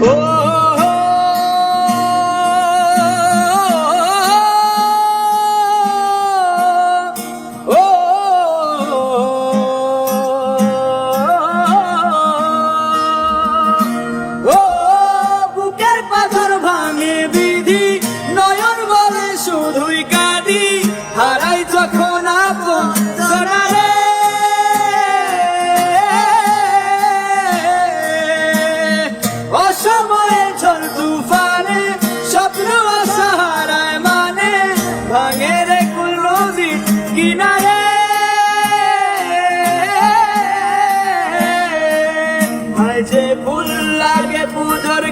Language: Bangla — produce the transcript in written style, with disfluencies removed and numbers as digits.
ও ও ও বুকের পাথর ভাঙে বিধি, নয়ন বলে শুধুই কাঁদি, হারাই যখন আপনারে অসময়ে ঝড় তুফানে, স্বপ্ন আশা হারায় মানে, ভাঙে রে কুল নদীর কিনারে। আজ যে ফুল লাগে পুজোর